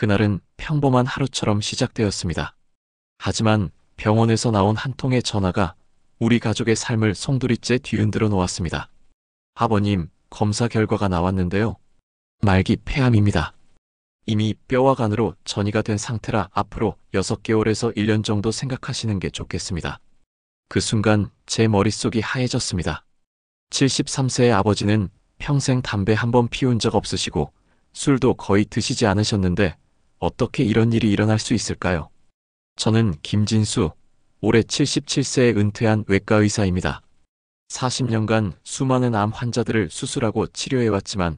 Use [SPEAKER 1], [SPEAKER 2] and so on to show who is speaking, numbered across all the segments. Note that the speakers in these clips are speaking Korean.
[SPEAKER 1] 그날은 평범한 하루처럼 시작되었습니다. 하지만 병원에서 나온 한 통의 전화가 우리 가족의 삶을 송두리째 뒤흔들어 놓았습니다. 아버님, 검사 결과가 나왔는데요. 말기 폐암입니다. 이미 뼈와 간으로 전이가 된 상태라 앞으로 6개월에서 1년 정도 생각하시는 게 좋겠습니다. 그 순간 제 머릿속이 하얘졌습니다. 73세의 아버지는 평생 담배 한 번 피운 적 없으시고 술도 거의 드시지 않으셨는데 어떻게 이런 일이 일어날 수 있을까요? 저는 김진수, 올해 77세에 은퇴한 외과 의사입니다. 40년간 수많은 암 환자들을 수술하고 치료해왔지만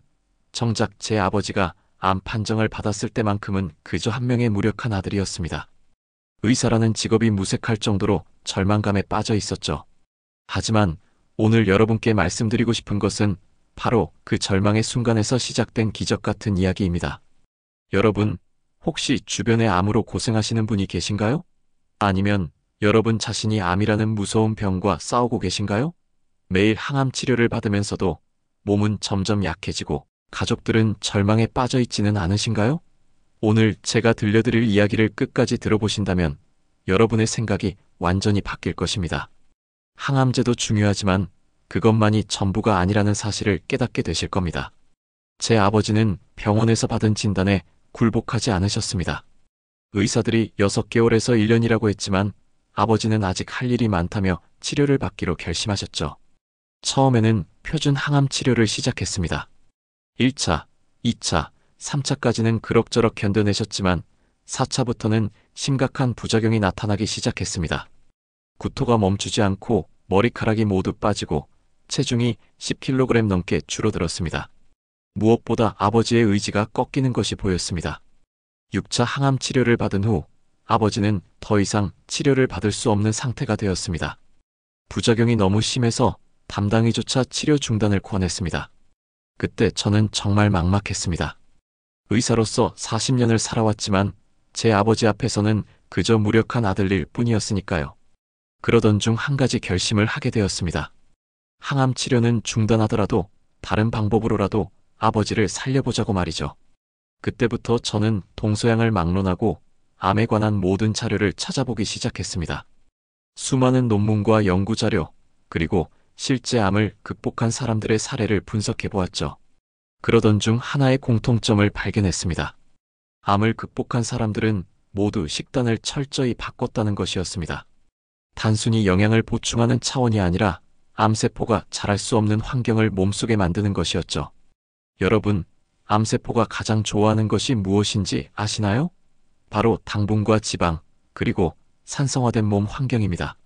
[SPEAKER 1] 정작 제 아버지가 암 판정을 받았을 때만큼은 그저 한 명의 무력한 아들이었습니다. 의사라는 직업이 무색할 정도로 절망감에 빠져 있었죠. 하지만 오늘 여러분께 말씀드리고 싶은 것은 바로 그 절망의 순간에서 시작된 기적 같은 이야기입니다. 여러분, 혹시 주변에 암으로 고생하시는 분이 계신가요? 아니면 여러분 자신이 암이라는 무서운 병과 싸우고 계신가요? 매일 항암 치료를 받으면서도 몸은 점점 약해지고 가족들은 절망에 빠져 있지는 않으신가요? 오늘 제가 들려드릴 이야기를 끝까지 들어보신다면 여러분의 생각이 완전히 바뀔 것입니다. 항암제도 중요하지만 그것만이 전부가 아니라는 사실을 깨닫게 되실 겁니다. 제 아버지는 병원에서 받은 진단에 굴복하지 않으셨습니다. 의사들이 6개월에서 1년이라고 했지만 아버지는 아직 할 일이 많다며 치료를 받기로 결심하셨죠. 처음에는 표준 항암 치료를 시작했습니다. 1차, 2차, 3차까지는 그럭저럭 견뎌내셨지만 4차부터는 심각한 부작용이 나타나기 시작했습니다. 구토가 멈추지 않고 머리카락이 모두 빠지고 체중이 10kg 넘게 줄어들었습니다. 무엇보다 아버지의 의지가 꺾이는 것이 보였습니다. 6차 항암 치료를 받은 후 아버지는 더 이상 치료를 받을 수 없는 상태가 되었습니다. 부작용이 너무 심해서 담당의조차 치료 중단을 권했습니다. 그때 저는 정말 막막했습니다. 의사로서 40년을 살아왔지만 제 아버지 앞에서는 그저 무력한 아들일 뿐이었으니까요. 그러던 중 한 가지 결심을 하게 되었습니다. 항암 치료는 중단하더라도 다른 방법으로라도 아버지를 살려보자고 말이죠. 그때부터 저는 동서양을 막론하고 암에 관한 모든 자료를 찾아보기 시작했습니다. 수많은 논문과 연구자료, 그리고 실제 암을 극복한 사람들의 사례를 분석해 보았죠. 그러던 중 하나의 공통점을 발견했습니다. 암을 극복한 사람들은 모두 식단을 철저히 바꿨다는 것이었습니다. 단순히 영양을 보충하는 차원이 아니라 암세포가 자랄 수 없는 환경을 몸속에 만드는 것이었죠. 여러분, 암세포가 가장 좋아하는 것이 무엇인지 아시나요? 바로 당분과 지방, 그리고 산성화된 몸 환경입니다.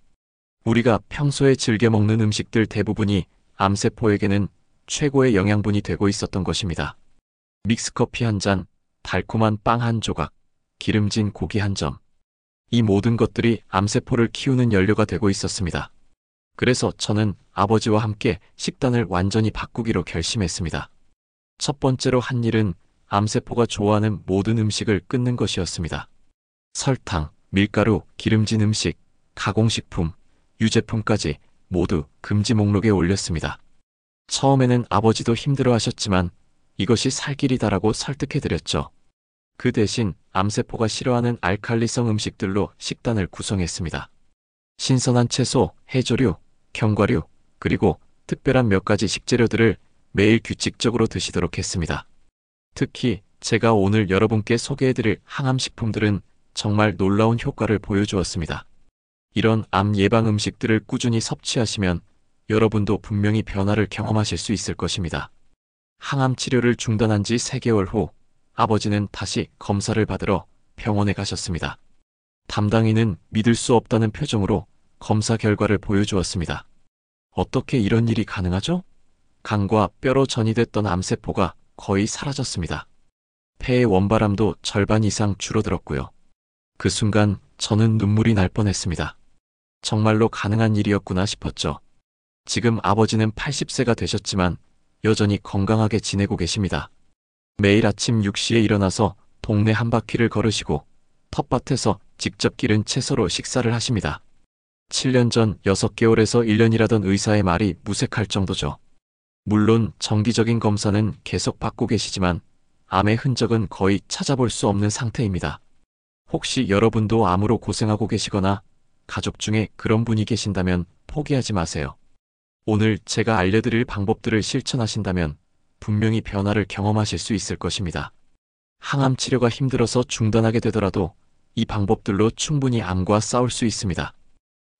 [SPEAKER 1] 우리가 평소에 즐겨 먹는 음식들 대부분이 암세포에게는 최고의 영양분이 되고 있었던 것입니다. 믹스커피 한 잔, 달콤한 빵 한 조각, 기름진 고기 한 점. 이 모든 것들이 암세포를 키우는 연료가 되고 있었습니다. 그래서 저는 아버지와 함께 식단을 완전히 바꾸기로 결심했습니다. 첫 번째로 한 일은 암세포가 좋아하는 모든 음식을 끊는 것이었습니다. 설탕, 밀가루, 기름진 음식, 가공식품, 유제품까지 모두 금지 목록에 올렸습니다. 처음에는 아버지도 힘들어하셨지만 이것이 살 길이다라고 설득해드렸죠. 그 대신 암세포가 싫어하는 알칼리성 음식들로 식단을 구성했습니다. 신선한 채소, 해조류, 견과류, 그리고 특별한 몇 가지 식재료들을 매일 규칙적으로 드시도록 했습니다. 특히 제가 오늘 여러분께 소개해드릴 항암식품들은 정말 놀라운 효과를 보여주었습니다. 이런 암 예방 음식들을 꾸준히 섭취하시면 여러분도 분명히 변화를 경험하실 수 있을 것입니다. 항암 치료를 중단한 지 3개월 후 아버지는 다시 검사를 받으러 병원에 가셨습니다. 담당인은 믿을 수 없다는 표정으로 검사 결과를 보여주었습니다. 어떻게 이런 일이 가능하죠? 간과 뼈로 전이됐던 암세포가 거의 사라졌습니다. 폐의 원바람도 절반 이상 줄어들었고요. 그 순간 저는 눈물이 날 뻔했습니다. 정말로 가능한 일이었구나 싶었죠. 지금 아버지는 80세가 되셨지만 여전히 건강하게 지내고 계십니다. 매일 아침 6시에 일어나서 동네 한 바퀴를 걸으시고 텃밭에서 직접 기른 채소로 식사를 하십니다. 7년 전 6개월에서 1년이라던 의사의 말이 무색할 정도죠. 물론 정기적인 검사는 계속 받고 계시지만 암의 흔적은 거의 찾아볼 수 없는 상태입니다. 혹시 여러분도 암으로 고생하고 계시거나 가족 중에 그런 분이 계신다면 포기하지 마세요. 오늘 제가 알려드릴 방법들을 실천하신다면 분명히 변화를 경험하실 수 있을 것입니다. 항암 치료가 힘들어서 중단하게 되더라도 이 방법들로 충분히 암과 싸울 수 있습니다.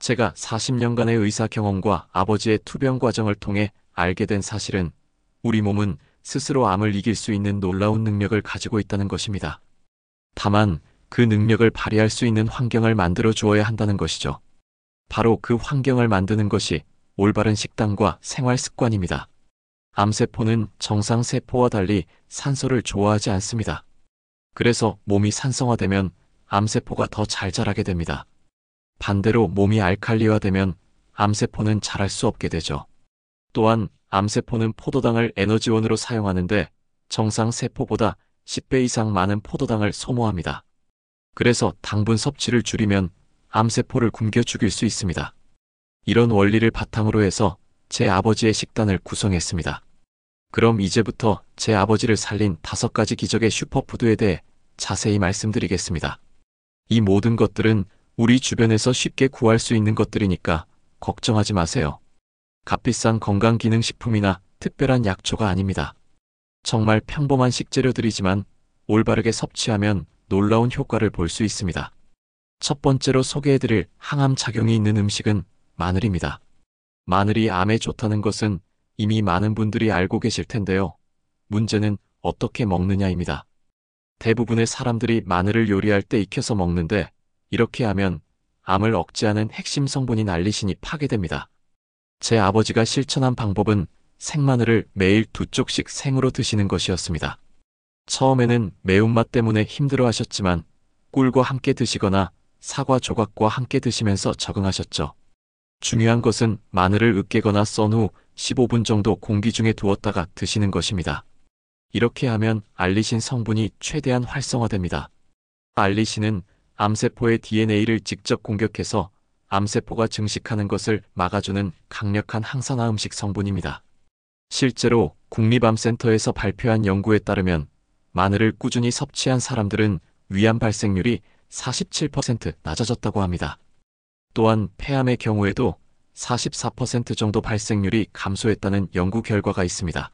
[SPEAKER 1] 제가 40년간의 의사 경험과 아버지의 투병 과정을 통해 알게 된 사실은 우리 몸은 스스로 암을 이길 수 있는 놀라운 능력을 가지고 있다는 것입니다. 다만 그 능력을 발휘할 수 있는 환경을 만들어 주어야 한다는 것이죠. 바로 그 환경을 만드는 것이 올바른 식단과 생활 습관입니다. 암세포는 정상세포와 달리 산소를 좋아하지 않습니다. 그래서 몸이 산성화되면 암세포가 더 잘 자라게 됩니다. 반대로 몸이 알칼리화되면 암세포는 자랄 수 없게 되죠. 또한 암세포는 포도당을 에너지원으로 사용하는데 정상세포보다 10배 이상 많은 포도당을 소모합니다. 그래서 당분 섭취를 줄이면 암세포를 굶겨 죽일 수 있습니다. 이런 원리를 바탕으로 해서 제 아버지의 식단을 구성했습니다. 그럼 이제부터 제 아버지를 살린 5가지 기적의 슈퍼푸드에 대해 자세히 말씀드리겠습니다. 이 모든 것들은 우리 주변에서 쉽게 구할 수 있는 것들이니까 걱정하지 마세요. 값비싼 건강기능식품이나 특별한 약초가 아닙니다. 정말 평범한 식재료들이지만 올바르게 섭취하면 놀라운 효과를 볼 수 있습니다. 첫 번째로 소개해드릴 항암 작용이 있는 음식은 마늘입니다. 마늘이 암에 좋다는 것은 이미 많은 분들이 알고 계실 텐데요. 문제는 어떻게 먹느냐입니다. 대부분의 사람들이 마늘을 요리할 때 익혀서 먹는데 이렇게 하면 암을 억제하는 핵심 성분인 알리신이 파괴됩니다. 제 아버지가 실천한 방법은 생마늘을 매일 2쪽씩 생으로 드시는 것이었습니다. 처음에는 매운맛 때문에 힘들어하셨지만 꿀과 함께 드시거나 사과 조각과 함께 드시면서 적응하셨죠. 중요한 것은 마늘을 으깨거나 썬 후 15분 정도 공기 중에 두었다가 드시는 것입니다. 이렇게 하면 알리신 성분이 최대한 활성화됩니다. 알리신은 암세포의 DNA를 직접 공격해서 암세포가 증식하는 것을 막아주는 강력한 항산화 음식 성분입니다. 실제로 국립암센터에서 발표한 연구에 따르면 마늘을 꾸준히 섭취한 사람들은 위암 발생률이 47% 낮아졌다고 합니다. 또한 폐암의 경우에도 44% 정도 발생률이 감소했다는 연구 결과가 있습니다.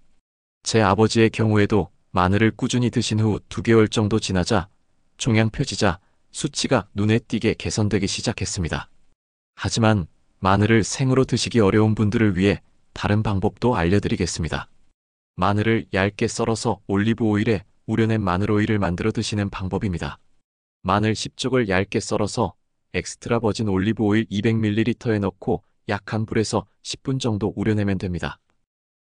[SPEAKER 1] 제 아버지의 경우에도 마늘을 꾸준히 드신 후 2개월 정도 지나자 종양 표지자 수치가 눈에 띄게 개선되기 시작했습니다. 하지만 마늘을 생으로 드시기 어려운 분들을 위해 다른 방법도 알려드리겠습니다. 마늘을 얇게 썰어서 올리브 오일에 우려낸 마늘 오일을 만들어 드시는 방법입니다. 마늘 10쪽을 얇게 썰어서 엑스트라 버진 올리브 오일 200ml에 넣고 약한 불에서 10분 정도 우려내면 됩니다.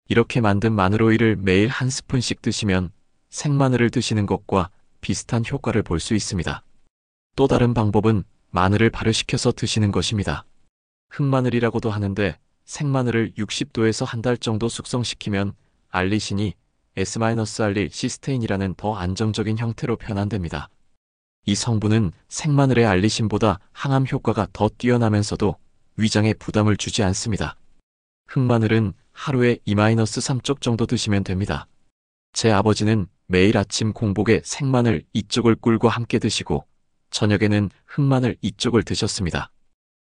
[SPEAKER 1] 이렇게 만든 마늘 오일을 매일 한 스푼씩 드시면 생마늘을 드시는 것과 비슷한 효과를 볼 수 있습니다. 또 다른 방법은 마늘을 발효시켜서 드시는 것입니다. 흑마늘이라고도 하는데 생마늘을 60도에서 한 달 정도 숙성시키면 알리신이 S-알릴 시스테인이라는 더 안정적인 형태로 변환됩니다. 이 성분은 생마늘의 알리신보다 항암 효과가 더 뛰어나면서도 위장에 부담을 주지 않습니다. 흑마늘은 하루에 2-3쪽 정도 드시면 됩니다. 제 아버지는 매일 아침 공복에 생마늘 2쪽을 꿀과 함께 드시고 저녁에는 흑마늘 2쪽을 드셨습니다.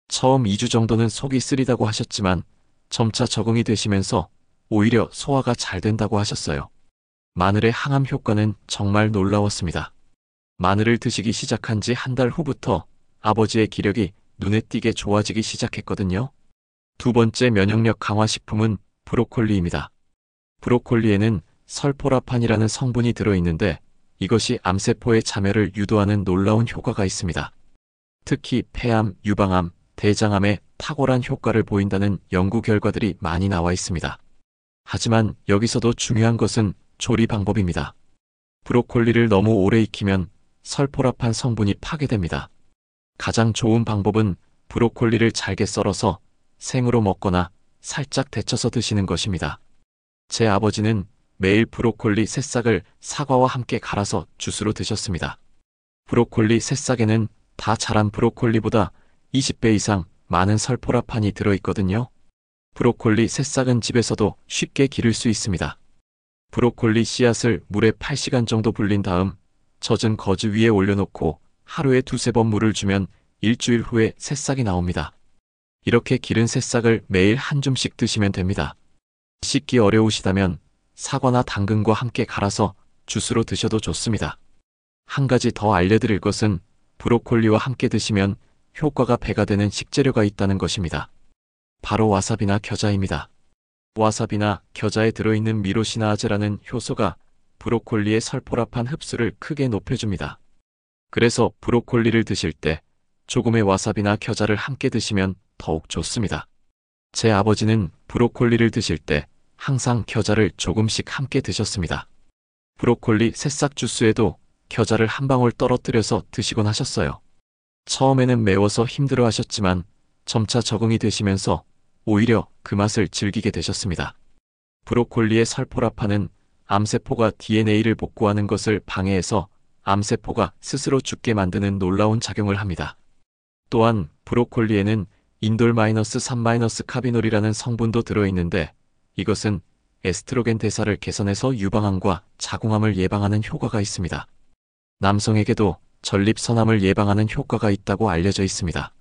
[SPEAKER 1] 처음 2주 정도는 속이 쓰리다고 하셨지만 점차 적응이 되시면서 오히려 소화가 잘 된다고 하셨어요. 마늘의 항암 효과는 정말 놀라웠습니다. 마늘을 드시기 시작한 지 한 달 후부터 아버지의 기력이 눈에 띄게 좋아지기 시작했거든요. 두 번째 면역력 강화 식품은 브로콜리입니다. 브로콜리에는 설포라판이라는 성분이 들어있는데 이것이 암세포의 자멸을 유도하는 놀라운 효과가 있습니다. 특히 폐암, 유방암, 대장암에 탁월한 효과를 보인다는 연구 결과들이 많이 나와 있습니다. 하지만 여기서도 중요한 것은 조리 방법입니다. 브로콜리를 너무 오래 익히면 설포라판 성분이 파괴됩니다. 가장 좋은 방법은 브로콜리를 잘게 썰어서 생으로 먹거나 살짝 데쳐서 드시는 것입니다. 제 아버지는 매일 브로콜리 새싹을 사과와 함께 갈아서 주스로 드셨습니다. 브로콜리 새싹에는 다 자란 브로콜리보다 20배 이상 많은 설포라판이 들어있거든요. 브로콜리 새싹은 집에서도 쉽게 기를 수 있습니다. 브로콜리 씨앗을 물에 8시간 정도 불린 다음 젖은 거즈 위에 올려놓고 하루에 두세 번 물을 주면 일주일 후에 새싹이 나옵니다. 이렇게 기른 새싹을 매일 한 줌씩 드시면 됩니다. 씻기 어려우시다면 사과나 당근과 함께 갈아서 주스로 드셔도 좋습니다. 한 가지 더 알려드릴 것은 브로콜리와 함께 드시면 효과가 배가 되는 식재료가 있다는 것입니다. 바로 와사비나 겨자입니다. 와사비나 겨자에 들어있는 미로시나아제라는 효소가 브로콜리의 설포랍한 흡수를 크게 높여줍니다. 그래서 브로콜리를 드실 때 조금의 와사비나 겨자를 함께 드시면 더욱 좋습니다. 제 아버지는 브로콜리를 드실 때 항상 겨자를 조금씩 함께 드셨습니다. 브로콜리 새싹 주스에도 겨자를 한 방울 떨어뜨려서 드시곤 하셨어요. 처음에는 매워서 힘들어 하셨지만 점차 적응이 되시면서 오히려 그 맛을 즐기게 되셨습니다. 브로콜리의 설포라파는 암세포가 DNA를 복구하는 것을 방해해서 암세포가 스스로 죽게 만드는 놀라운 작용을 합니다. 또한 브로콜리에는 인돌-3-카비놀이라는 성분도 들어있는데 이것은 에스트로겐 대사를 개선해서 유방암과 자궁암을 예방하는 효과가 있습니다. 남성에게도 전립선암을 예방하는 효과가 있다고 알려져 있습니다.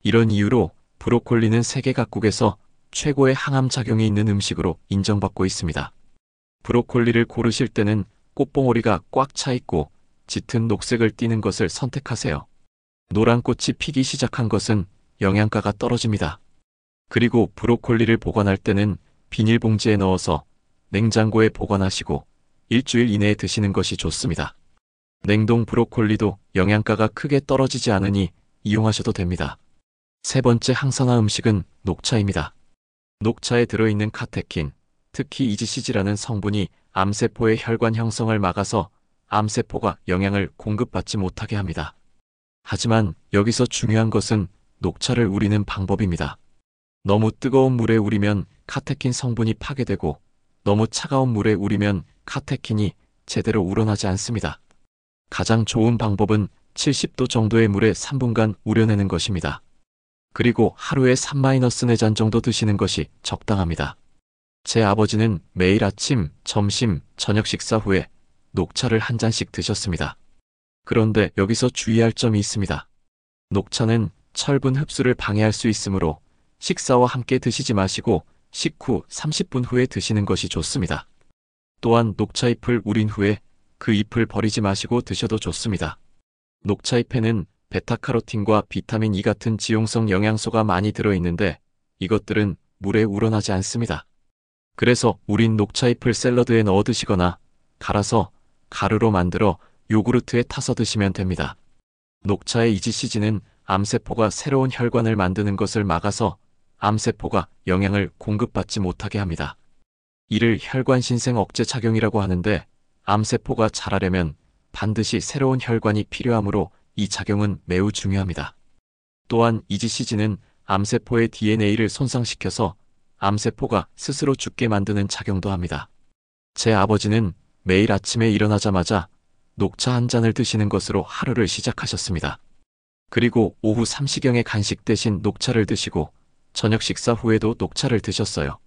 [SPEAKER 1] 이런 이유로 브로콜리는 세계 각국에서 최고의 항암 작용이 있는 음식으로 인정받고 있습니다. 브로콜리를 고르실 때는 꽃봉오리가 꽉 차 있고 짙은 녹색을 띠는 것을 선택하세요. 노란 꽃이 피기 시작한 것은 영양가가 떨어집니다. 그리고 브로콜리를 보관할 때는 비닐봉지에 넣어서 냉장고에 보관하시고 일주일 이내에 드시는 것이 좋습니다. 냉동 브로콜리도 영양가가 크게 떨어지지 않으니 이용하셔도 됩니다. 세 번째 항산화 음식은 녹차입니다. 녹차에 들어있는 카테킨, 특히 EGCG라는 성분이 암세포의 혈관 형성을 막아서 암세포가 영양을 공급받지 못하게 합니다. 하지만 여기서 중요한 것은 녹차를 우리는 방법입니다. 너무 뜨거운 물에 우리면 카테킨 성분이 파괴되고 너무 차가운 물에 우리면 카테킨이 제대로 우러나지 않습니다. 가장 좋은 방법은 70도 정도의 물에 3분간 우려내는 것입니다. 그리고 하루에 3-4잔 정도 드시는 것이 적당합니다. 제 아버지는 매일 아침, 점심, 저녁 식사 후에 녹차를 한 잔씩 드셨습니다. 그런데 여기서 주의할 점이 있습니다. 녹차는 철분 흡수를 방해할 수 있으므로 식사와 함께 드시지 마시고 식후 30분 후에 드시는 것이 좋습니다. 또한 녹차잎을 우린 후에 그 잎을 버리지 마시고 드셔도 좋습니다. 녹차잎에는 베타카로틴과 비타민 E 같은 지용성 영양소가 많이 들어있는데 이것들은 물에 우러나지 않습니다. 그래서 우린 녹차잎을 샐러드에 넣어 드시거나 갈아서 가루로 만들어 요구르트에 타서 드시면 됩니다. 녹차의 EGCG는 암세포가 새로운 혈관을 만드는 것을 막아서 암세포가 영양을 공급받지 못하게 합니다. 이를 혈관신생 억제 작용이라고 하는데 암세포가 자라려면 반드시 새로운 혈관이 필요하므로 이 작용은 매우 중요합니다. 또한 EGCG는 암세포의 DNA를 손상시켜서 암세포가 스스로 죽게 만드는 작용도 합니다. 제 아버지는 매일 아침에 일어나자마자 녹차 한 잔을 드시는 것으로 하루를 시작하셨습니다. 그리고 오후 3시경에 간식 대신 녹차를 드시고 저녁 식사 후에도 녹차를 드셨어요.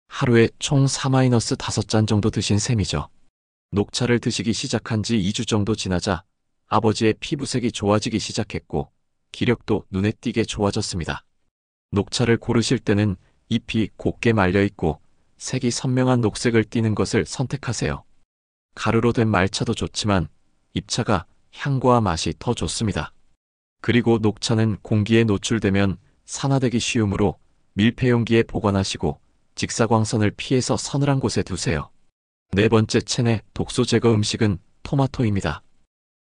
[SPEAKER 1] 하루에 총 4-5잔 정도 드신 셈이죠. 녹차를 드시기 시작한 지 2주 정도 지나자 아버지의 피부색이 좋아지기 시작했고 기력도 눈에 띄게 좋아졌습니다. 녹차를 고르실 때는 잎이 곱게 말려있고 색이 선명한 녹색을 띠는 것을 선택하세요. 가루로 된 말차도 좋지만 잎차가 향과 맛이 더 좋습니다. 그리고 녹차는 공기에 노출되면 산화되기 쉬우므로 밀폐용기에 보관하시고 직사광선을 피해서 서늘한 곳에 두세요. 네 번째 체내 독소 제거 음식은 토마토입니다.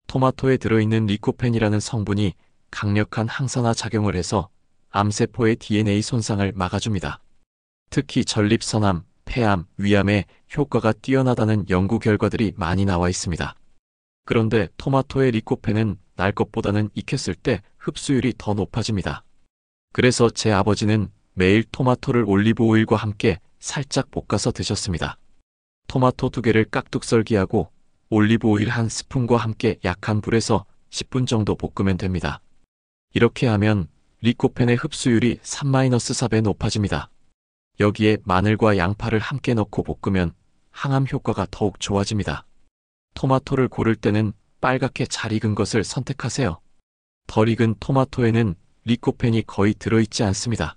[SPEAKER 1] 토마토에 들어있는 리코펜이라는 성분이 강력한 항산화 작용을 해서 암세포의 DNA 손상을 막아줍니다. 특히 전립선암, 폐암, 위암에 효과가 뛰어나다는 연구 결과들이 많이 나와 있습니다. 그런데 토마토의 리코펜은 날 것보다는 익혔을 때 흡수율이 더 높아집니다. 그래서 제 아버지는 매일 토마토를 올리브 오일과 함께 살짝 볶아서 드셨습니다. 토마토 2개를 깍둑 썰기하고 올리브 오일 1스푼과 함께 약한 불에서 10분 정도 볶으면 됩니다. 이렇게 하면 리코펜의 흡수율이 3-4배 높아집니다. 여기에 마늘과 양파를 함께 넣고 볶으면 항암 효과가 더욱 좋아집니다. 토마토를 고를 때는 빨갛게 잘 익은 것을 선택하세요. 덜 익은 토마토에는 리코펜이 거의 들어있지 않습니다.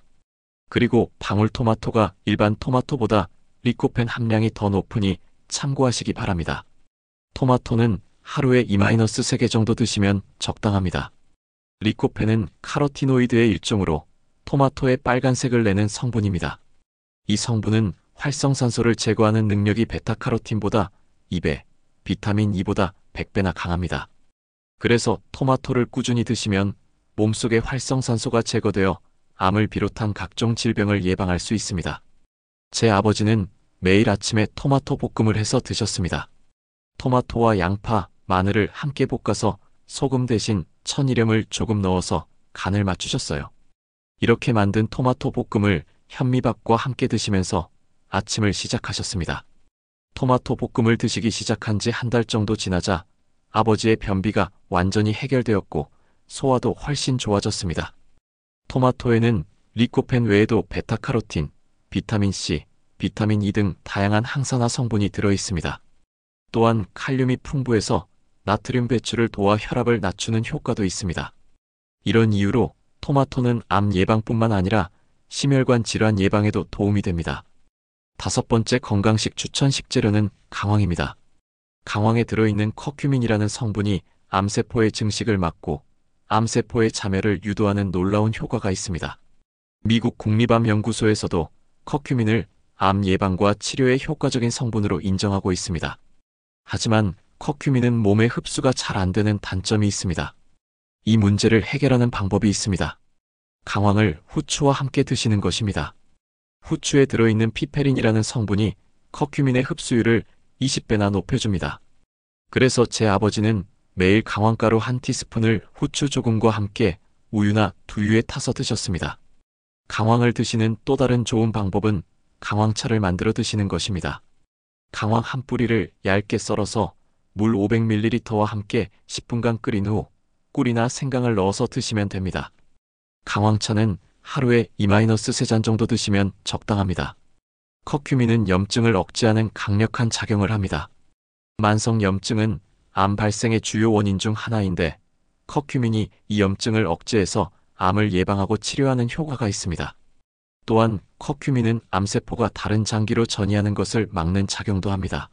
[SPEAKER 1] 그리고 방울토마토가 일반 토마토보다 리코펜 함량이 더 높으니 참고하시기 바랍니다. 토마토는 하루에 2-3개 정도 드시면 적당합니다. 리코펜은 카로티노이드의 일종으로 토마토의 빨간색을 내는 성분입니다. 이 성분은 활성산소를 제거하는 능력이 베타카로틴보다 2배, 비타민 E보다 100배나 강합니다. 그래서 토마토를 꾸준히 드시면 몸속의 활성산소가 제거되어 암을 비롯한 각종 질병을 예방할 수 있습니다. 제 아버지는 매일 아침에 토마토 볶음을 해서 드셨습니다. 토마토와 양파, 마늘을 함께 볶아서 소금 대신 천일염을 조금 넣어서 간을 맞추셨어요. 이렇게 만든 토마토 볶음을 현미밥과 함께 드시면서 아침을 시작하셨습니다. 토마토 볶음을 드시기 시작한 지 한 달 정도 지나자 아버지의 변비가 완전히 해결되었고 소화도 훨씬 좋아졌습니다. 토마토에는 리코펜 외에도 베타카로틴, 비타민 C, 비타민 E 등 다양한 항산화 성분이 들어 있습니다. 또한 칼륨이 풍부해서 나트륨 배출을 도와 혈압을 낮추는 효과도 있습니다. 이런 이유로 토마토는 암 예방뿐만 아니라 심혈관 질환 예방에도 도움이 됩니다. 5번째 건강식 추천 식재료는 강황입니다. 강황에 들어있는 커큐민이라는 성분이 암세포의 증식을 막고 암세포의 자멸을 유도하는 놀라운 효과가 있습니다. 미국 국립암연구소에서도 커큐민을 암 예방과 치료에 효과적인 성분으로 인정하고 있습니다. 하지만 커큐민은 몸에 흡수가 잘 안 되는 단점이 있습니다. 이 문제를 해결하는 방법이 있습니다. 강황을 후추와 함께 드시는 것입니다. 후추에 들어있는 피페린이라는 성분이 커큐민의 흡수율을 20배나 높여줍니다. 그래서 제 아버지는 매일 강황가루 1티스푼을 후추 조금과 함께 우유나 두유에 타서 드셨습니다. 강황을 드시는 또 다른 좋은 방법은 강황차를 만들어 드시는 것입니다. 강황 한 뿌리를 얇게 썰어서 물 500ml와 함께 10분간 끓인 후 꿀이나 생강을 넣어서 드시면 됩니다. 강황차는 하루에 2-3잔 정도 드시면 적당합니다. 커큐민은 염증을 억제하는 강력한 작용을 합니다. 만성 염증은 암 발생의 주요 원인 중 하나인데 커큐민이 이 염증을 억제해서 암을 예방하고 치료하는 효과가 있습니다. 또한 커큐민은 암세포가 다른 장기로 전이하는 것을 막는 작용도 합니다.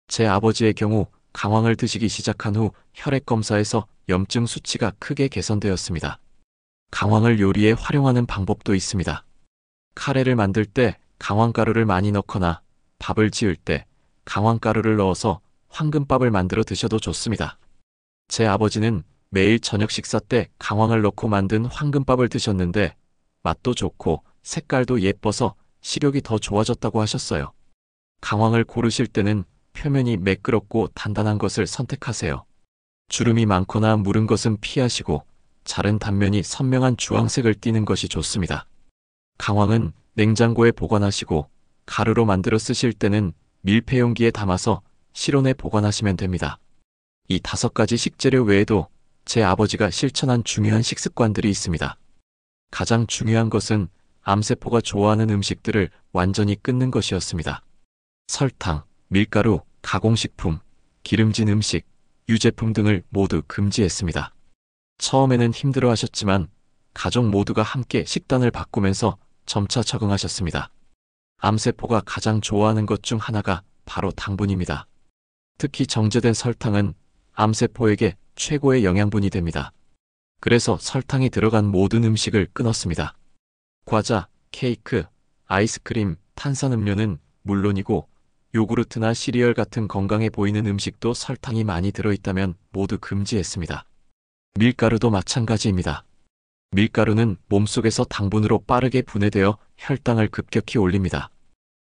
[SPEAKER 1] 제 아버지의 경우 강황을 드시기 시작한 후 혈액 검사에서 염증 수치가 크게 개선되었습니다. 강황을 요리에 활용하는 방법도 있습니다. 카레를 만들 때 강황가루를 많이 넣거나 밥을 지을 때 강황가루를 넣어서 황금밥을 만들어 드셔도 좋습니다. 제 아버지는 매일 저녁 식사 때 강황을 넣고 만든 황금밥을 드셨는데 맛도 좋고 색깔도 예뻐서 식욕이 더 좋아졌다고 하셨어요. 강황을 고르실 때는 표면이 매끄럽고 단단한 것을 선택하세요. 주름이 많거나 무른 것은 피하시고 자른 단면이 선명한 주황색을 띠는 것이 좋습니다. 강황은 냉장고에 보관하시고 가루로 만들어 쓰실 때는 밀폐 용기에 담아서 실온에 보관하시면 됩니다. 이 5가지 식재료 외에도 제 아버지가 실천한 중요한 식습관들이 있습니다. 가장 중요한 것은 암세포가 좋아하는 음식들을 완전히 끊는 것이었습니다. 설탕, 밀가루, 가공식품, 기름진 음식, 유제품 등을 모두 금지했습니다. 처음에는 힘들어하셨지만 가족 모두가 함께 식단을 바꾸면서 점차 적응하셨습니다. 암세포가 가장 좋아하는 것 중 하나가 바로 당분입니다. 특히 정제된 설탕은 암세포에게 최고의 영양분이 됩니다. 그래서 설탕이 들어간 모든 음식을 끊었습니다. 과자, 케이크, 아이스크림, 탄산음료는 물론이고 요구르트나 시리얼 같은 건강해 보이는 음식도 설탕이 많이 들어있다면 모두 금지했습니다. 밀가루도 마찬가지입니다. 밀가루는 몸속에서 당분으로 빠르게 분해되어 혈당을 급격히 올립니다.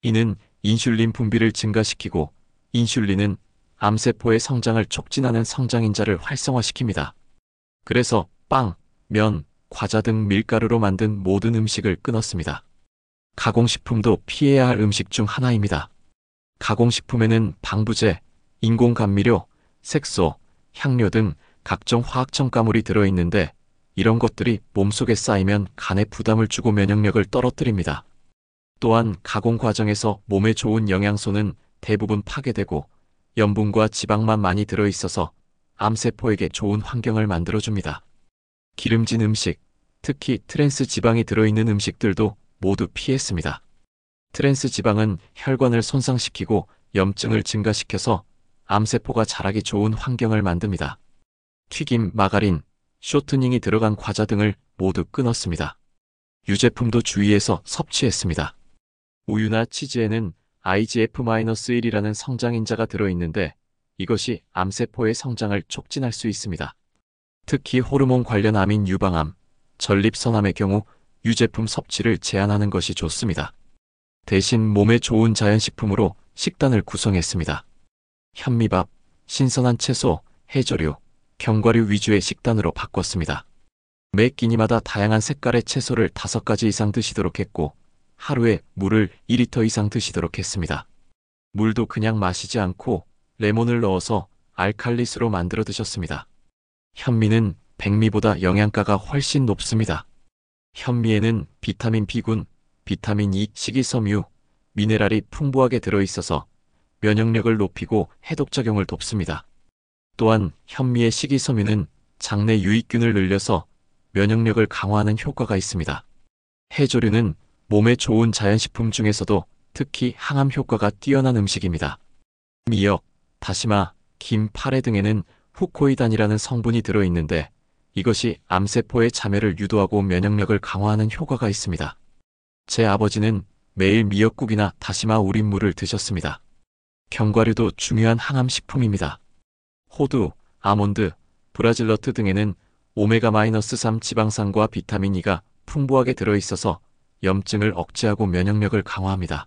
[SPEAKER 1] 이는 인슐린 분비를 증가시키고 인슐린은 암세포의 성장을 촉진하는 성장인자를 활성화시킵니다. 그래서 빵, 면, 과자 등 밀가루로 만든 모든 음식을 끊었습니다. 가공식품도 피해야 할 음식 중 하나입니다. 가공식품에는 방부제, 인공감미료, 색소, 향료 등 각종 화학첨가물이 들어있는데 이런 것들이 몸속에 쌓이면 간에 부담을 주고 면역력을 떨어뜨립니다. 또한 가공 과정에서 몸에 좋은 영양소는 대부분 파괴되고 염분과 지방만 많이 들어있어서 암세포에게 좋은 환경을 만들어줍니다. 기름진 음식, 특히 트랜스 지방이 들어있는 음식들도 모두 피했습니다. 트랜스 지방은 혈관을 손상시키고 염증을 증가시켜서 암세포가 자라기 좋은 환경을 만듭니다. 튀김, 마가린, 쇼트닝이 들어간 과자 등을 모두 끊었습니다. 유제품도 주의해서 섭취했습니다. 우유나 치즈에는 IGF-1이라는 성장인자가 들어있는데 이것이 암세포의 성장을 촉진할 수 있습니다. 특히 호르몬 관련 암인 유방암, 전립선암의 경우 유제품 섭취를 제한하는 것이 좋습니다. 대신 몸에 좋은 자연식품으로 식단을 구성했습니다. 현미밥, 신선한 채소, 해조류, 견과류 위주의 식단으로 바꿨습니다. 매 끼니마다 다양한 색깔의 채소를 5가지 이상 드시도록 했고 하루에 물을 2리터 이상 드시도록 했습니다. 물도 그냥 마시지 않고 레몬을 넣어서 알칼리수로 만들어 드셨습니다. 현미는 백미보다 영양가가 훨씬 높습니다. 현미에는 비타민 B군, 비타민 E, 식이섬유, 미네랄이 풍부하게 들어있어서 면역력을 높이고 해독작용을 돕습니다. 또한 현미의 식이섬유는 장내 유익균을 늘려서 면역력을 강화하는 효과가 있습니다. 해조류는 몸에 좋은 자연식품 중에서도 특히 항암 효과가 뛰어난 음식입니다. 미역, 다시마, 김, 파래 등에는 후코이단이라는 성분이 들어있는데 이것이 암세포의 자멸을 유도하고 면역력을 강화하는 효과가 있습니다. 제 아버지는 매일 미역국이나 다시마 우린 물을 드셨습니다. 견과류도 중요한 항암식품입니다. 호두, 아몬드, 브라질너트 등에는 오메가-3 지방산과 비타민 E가 풍부하게 들어있어서 염증을 억제하고 면역력을 강화합니다.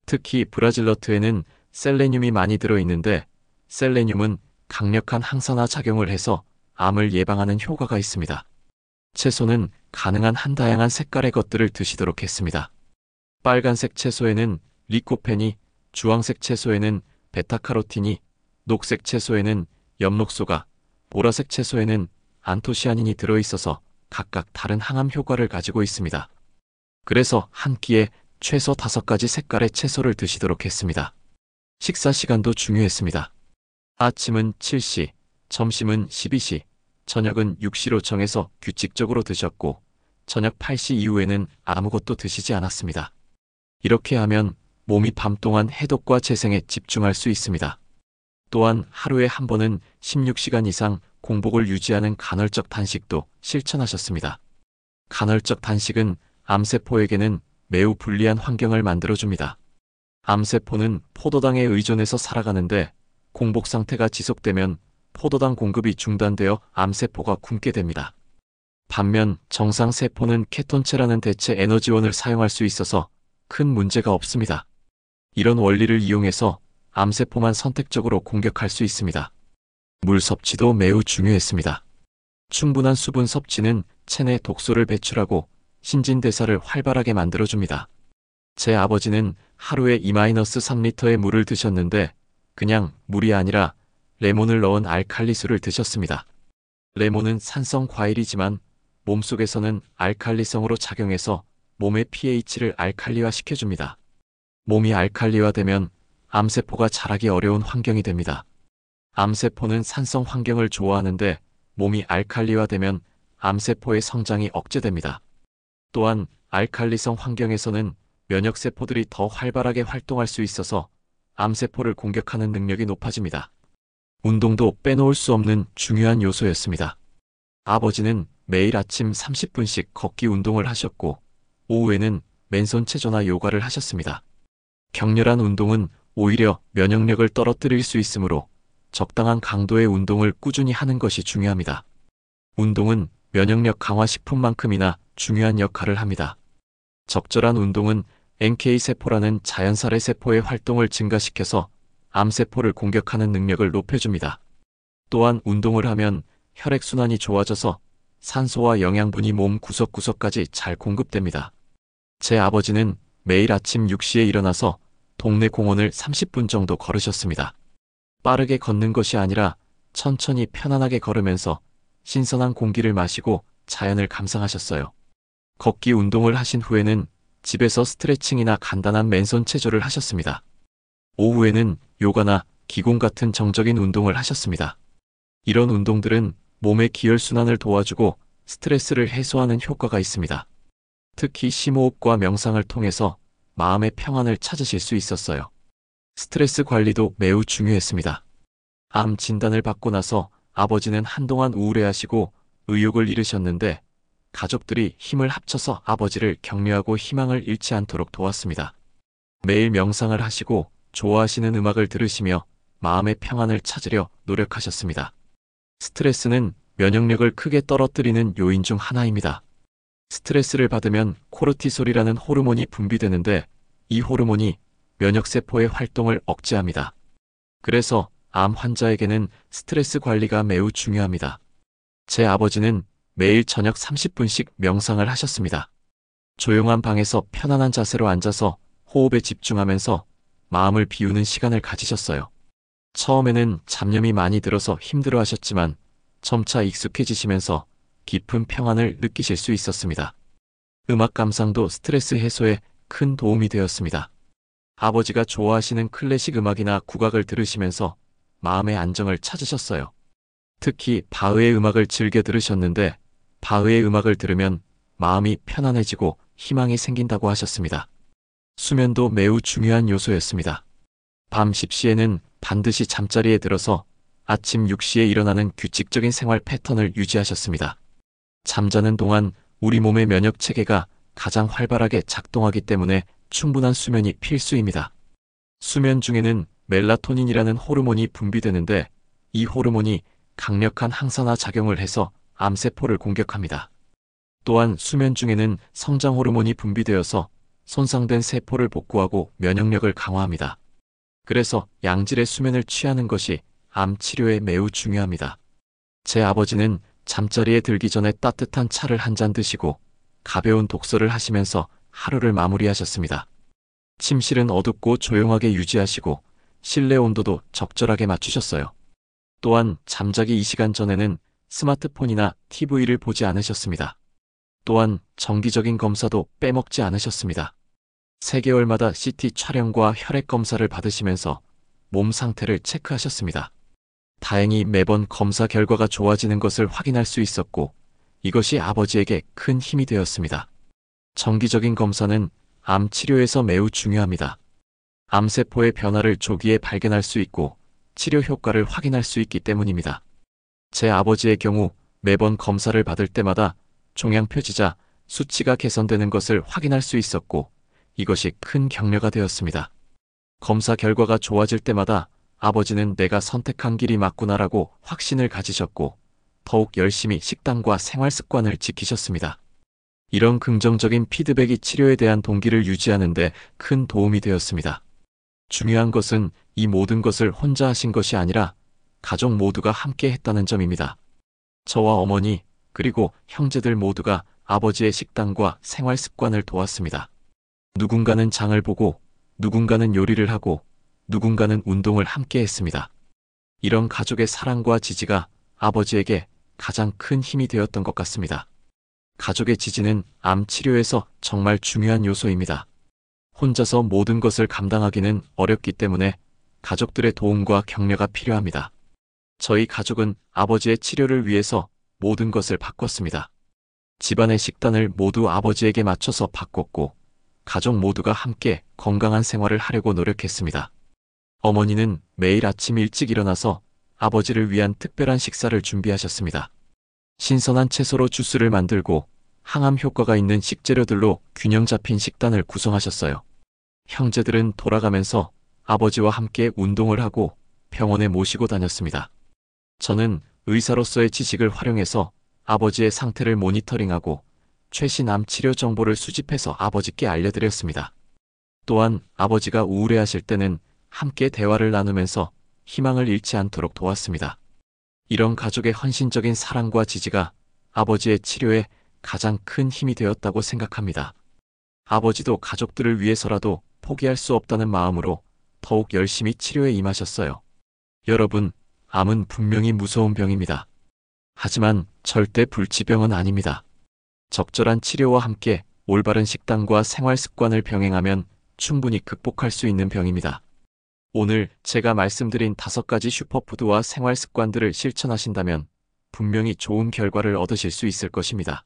[SPEAKER 1] 특히 브라질너트에는 셀레늄이 많이 들어있는데 셀레늄은 강력한 항산화 작용을 해서 암을 예방하는 효과가 있습니다. 채소는 가능한 한 다양한 색깔의 것들을 드시도록 했습니다. 빨간색 채소에는 리코펜이, 주황색 채소에는 베타카로틴이, 녹색 채소에는 엽록소가, 보라색 채소에는 안토시아닌이 들어있어서 각각 다른 항암 효과를 가지고 있습니다. 그래서 한 끼에 최소 5가지 색깔의 채소를 드시도록 했습니다. 식사 시간도 중요했습니다. 아침은 7시, 점심은 12시, 저녁은 6시로 정해서 규칙적으로 드셨고 저녁 8시 이후에는 아무것도 드시지 않았습니다. 이렇게 하면 몸이 밤 동안 해독과 재생에 집중할 수 있습니다. 또한 하루에 한 번은 16시간 이상 공복을 유지하는 간헐적 단식도 실천하셨습니다. 간헐적 단식은 암세포에게는 매우 불리한 환경을 만들어줍니다. 암세포는 포도당에 의존해서 살아가는데 공복 상태가 지속되면 포도당 공급이 중단되어 암세포가 굶게 됩니다. 반면 정상 세포는 케톤체라는 대체 에너지원을 사용할 수 있어서 큰 문제가 없습니다. 이런 원리를 이용해서 암세포만 선택적으로 공격할 수 있습니다. 물 섭취도 매우 중요했습니다. 충분한 수분 섭취는 체내 독소를 배출하고 신진대사를 활발하게 만들어줍니다. 제 아버지는 하루에 2-3리터의 물을 드셨는데 그냥 물이 아니라 레몬을 넣은 알칼리수를 드셨습니다. 레몬은 산성 과일이지만 몸속에서는 알칼리성으로 작용해서 몸의 pH를 알칼리화 시켜줍니다. 몸이 알칼리화되면 암세포가 자라기 어려운 환경이 됩니다. 암세포는 산성 환경을 좋아하는데 몸이 알칼리화되면 암세포의 성장이 억제됩니다. 또한 알칼리성 환경에서는 면역세포들이 더 활발하게 활동할 수 있어서 암세포를 공격하는 능력이 높아집니다. 운동도 빼놓을 수 없는 중요한 요소였습니다. 아버지는 매일 아침 30분씩 걷기 운동을 하셨고 오후에는 맨손 체조나 요가를 하셨습니다. 격렬한 운동은 오히려 면역력을 떨어뜨릴 수 있으므로 적당한 강도의 운동을 꾸준히 하는 것이 중요합니다. 운동은 면역력 강화 식품만큼이나 중요한 역할을 합니다. 적절한 운동은 NK세포라는 자연살해 세포의 활동을 증가시켜서 암세포를 공격하는 능력을 높여줍니다. 또한 운동을 하면 혈액순환이 좋아져서 산소와 영양분이 몸 구석구석까지 잘 공급됩니다. 제 아버지는 매일 아침 6시에 일어나서 동네 공원을 30분 정도 걸으셨습니다. 빠르게 걷는 것이 아니라 천천히 편안하게 걸으면서 신선한 공기를 마시고 자연을 감상하셨어요. 걷기 운동을 하신 후에는 집에서 스트레칭이나 간단한 맨손 체조를 하셨습니다. 오후에는 요가나 기공 같은 정적인 운동을 하셨습니다. 이런 운동들은 몸의 기혈순환을 도와주고 스트레스를 해소하는 효과가 있습니다. 특히 심호흡과 명상을 통해서 마음의 평안을 찾으실 수 있었어요. 스트레스 관리도 매우 중요했습니다. 암 진단을 받고 나서 아버지는 한동안 우울해하시고 의욕을 잃으셨는데 가족들이 힘을 합쳐서 아버지를 격려하고 희망을 잃지 않도록 도왔습니다. 매일 명상을 하시고 좋아하시는 음악을 들으시며 마음의 평안을 찾으려 노력하셨습니다. 스트레스는 면역력을 크게 떨어뜨리는 요인 중 하나입니다. 스트레스를 받으면 코르티솔이라는 호르몬이 분비되는데 이 호르몬이 면역세포의 활동을 억제합니다. 그래서 암 환자에게는 스트레스 관리가 매우 중요합니다. 제 아버지는 매일 저녁 30분씩 명상을 하셨습니다. 조용한 방에서 편안한 자세로 앉아서 호흡에 집중하면서 마음을 비우는 시간을 가지셨어요. 처음에는 잡념이 많이 들어서 힘들어 하셨지만 점차 익숙해지시면서 깊은 평안을 느끼실 수 있었습니다. 음악 감상도 스트레스 해소에 큰 도움이 되었습니다. 아버지가 좋아하시는 클래식 음악이나 국악을 들으시면서 마음의 안정을 찾으셨어요. 특히 바흐의 음악을 즐겨 들으셨는데 바흐의 음악을 들으면 마음이 편안해지고 희망이 생긴다고 하셨습니다. 수면도 매우 중요한 요소였습니다. 밤 10시에는 반드시 잠자리에 들어서 아침 6시에 일어나는 규칙적인 생활 패턴을 유지하셨습니다. 잠자는 동안 우리 몸의 면역 체계가 가장 활발하게 작동하기 때문에 충분한 수면이 필수입니다. 수면 중에는 멜라토닌이라는 호르몬이 분비되는데 이 호르몬이 강력한 항산화 작용을 해서 암세포를 공격합니다. 또한 수면 중에는 성장 호르몬이 분비되어서 손상된 세포를 복구하고 면역력을 강화합니다. 그래서 양질의 수면을 취하는 것이 암 치료에 매우 중요합니다. 제 아버지는 잠자리에 들기 전에 따뜻한 차를 한 잔 드시고 가벼운 독서를 하시면서 하루를 마무리하셨습니다. 침실은 어둡고 조용하게 유지하시고 실내 온도도 적절하게 맞추셨어요. 또한 잠자기 2시간 전에는 스마트폰이나 TV를 보지 않으셨습니다. 또한 정기적인 검사도 빼먹지 않으셨습니다. 3개월마다 CT 촬영과 혈액 검사를 받으시면서 몸 상태를 체크하셨습니다. 다행히 매번 검사 결과가 좋아지는 것을 확인할 수 있었고 이것이 아버지에게 큰 힘이 되었습니다. 정기적인 검사는 암 치료에서 매우 중요합니다. 암세포의 변화를 조기에 발견할 수 있고 치료 효과를 확인할 수 있기 때문입니다. 제 아버지의 경우 매번 검사를 받을 때마다 종양 표지자 수치가 개선되는 것을 확인할 수 있었고 이것이 큰 격려가 되었습니다. 검사 결과가 좋아질 때마다 아버지는 내가 선택한 길이 맞구나라고 확신을 가지셨고 더욱 열심히 식단과 생활 습관을 지키셨습니다. 이런 긍정적인 피드백이 치료에 대한 동기를 유지하는 데 큰 도움이 되었습니다. 중요한 것은 이 모든 것을 혼자 하신 것이 아니라 가족 모두가 함께 했다는 점입니다. 저와 어머니 그리고 형제들 모두가 아버지의 식단과 생활 습관을 도왔습니다. 누군가는 장을 보고 누군가는 요리를 하고 누군가는 운동을 함께 했습니다. 이런 가족의 사랑과 지지가 아버지에게 가장 큰 힘이 되었던 것 같습니다. 가족의 지지는 암 치료에서 정말 중요한 요소입니다. 혼자서 모든 것을 감당하기는 어렵기 때문에 가족들의 도움과 격려가 필요합니다. 저희 가족은 아버지의 치료를 위해서 모든 것을 바꿨습니다. 집안의 식단을 모두 아버지에게 맞춰서 바꿨고 가족 모두가 함께 건강한 생활을 하려고 노력했습니다. 어머니는 매일 아침 일찍 일어나서 아버지를 위한 특별한 식사를 준비하셨습니다. 신선한 채소로 주스를 만들고 항암 효과가 있는 식재료들로 균형 잡힌 식단을 구성하셨어요. 형제들은 돌아가면서 아버지와 함께 운동을 하고 병원에 모시고 다녔습니다. 저는 의사로서의 지식을 활용해서 아버지의 상태를 모니터링하고 최신 암 치료 정보를 수집해서 아버지께 알려드렸습니다. 또한 아버지가 우울해하실 때는 함께 대화를 나누면서 희망을 잃지 않도록 도왔습니다. 이런 가족의 헌신적인 사랑과 지지가 아버지의 치료에 가장 큰 힘이 되었다고 생각합니다. 아버지도 가족들을 위해서라도 포기할 수 없다는 마음으로 더욱 열심히 치료에 임하셨어요. 여러분, 암은 분명히 무서운 병입니다. 하지만 절대 불치병은 아닙니다. 적절한 치료와 함께 올바른 식단과 생활 습관을 병행하면 충분히 극복할 수 있는 병입니다. 오늘 제가 말씀드린 5가지 슈퍼푸드와 생활 습관들을 실천하신다면 분명히 좋은 결과를 얻으실 수 있을 것입니다.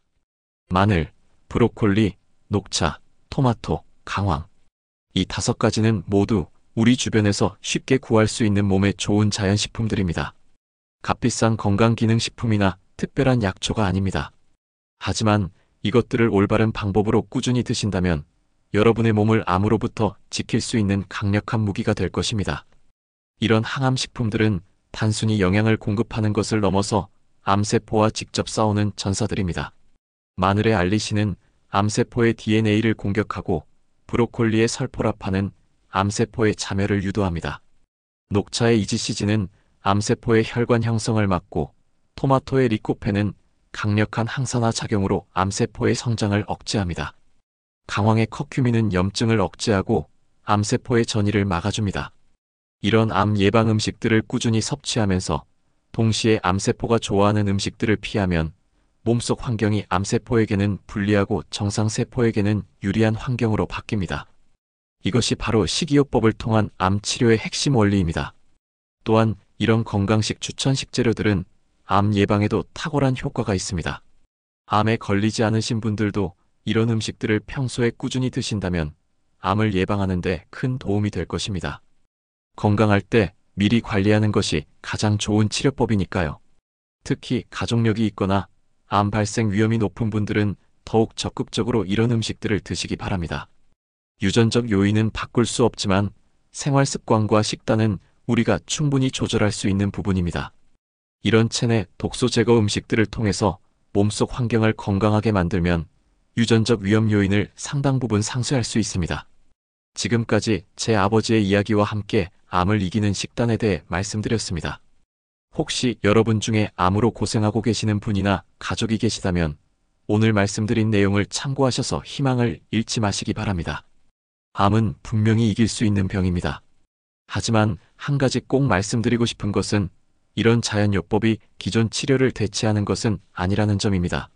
[SPEAKER 1] 마늘, 브로콜리, 녹차, 토마토, 강황. 이 5가지는 모두 우리 주변에서 쉽게 구할 수 있는 몸에 좋은 자연식품들입니다. 값비싼 건강기능식품이나 특별한 약초가 아닙니다. 하지만 이것들을 올바른 방법으로 꾸준히 드신다면 여러분의 몸을 암으로부터 지킬 수 있는 강력한 무기가 될 것입니다. 이런 항암식품들은 단순히 영양을 공급하는 것을 넘어서 암세포와 직접 싸우는 전사들입니다. 마늘의 알리신은 암세포의 DNA를 공격하고 브로콜리의 설포라파는 암세포의 자멸을 유도합니다. 녹차의 이지시진은 암세포의 혈관 형성을 막고 토마토의 리코펜은 강력한 항산화 작용으로 암세포의 성장을 억제합니다. 강황의 커큐민은 염증을 억제하고 암세포의 전이를 막아줍니다. 이런 암 예방 음식들을 꾸준히 섭취하면서 동시에 암세포가 좋아하는 음식들을 피하면 몸속 환경이 암세포에게는 불리하고 정상세포에게는 유리한 환경으로 바뀝니다. 이것이 바로 식이요법을 통한 암 치료의 핵심 원리입니다. 또한 이런 건강식 추천 식재료들은 암 예방에도 탁월한 효과가 있습니다. 암에 걸리지 않으신 분들도 이런 음식들을 평소에 꾸준히 드신다면 암을 예방하는 데 큰 도움이 될 것입니다. 건강할 때 미리 관리하는 것이 가장 좋은 치료법이니까요. 특히 가족력이 있거나 암 발생 위험이 높은 분들은 더욱 적극적으로 이런 음식들을 드시기 바랍니다. 유전적 요인은 바꿀 수 없지만 생활 습관과 식단은 우리가 충분히 조절할 수 있는 부분입니다. 이런 체내 독소 제거 음식들을 통해서 몸속 환경을 건강하게 만들면 유전적 위험 요인을 상당 부분 상쇄할 수 있습니다. 지금까지 제 아버지의 이야기와 함께 암을 이기는 식단에 대해 말씀드렸습니다. 혹시 여러분 중에 암으로 고생하고 계시는 분이나 가족이 계시다면 오늘 말씀드린 내용을 참고하셔서 희망을 잃지 마시기 바랍니다. 암은 분명히 이길 수 있는 병입니다. 하지만 한 가지 꼭 말씀드리고 싶은 것은 이런 자연요법이 기존 치료를 대체하는 것은 아니라는 점입니다.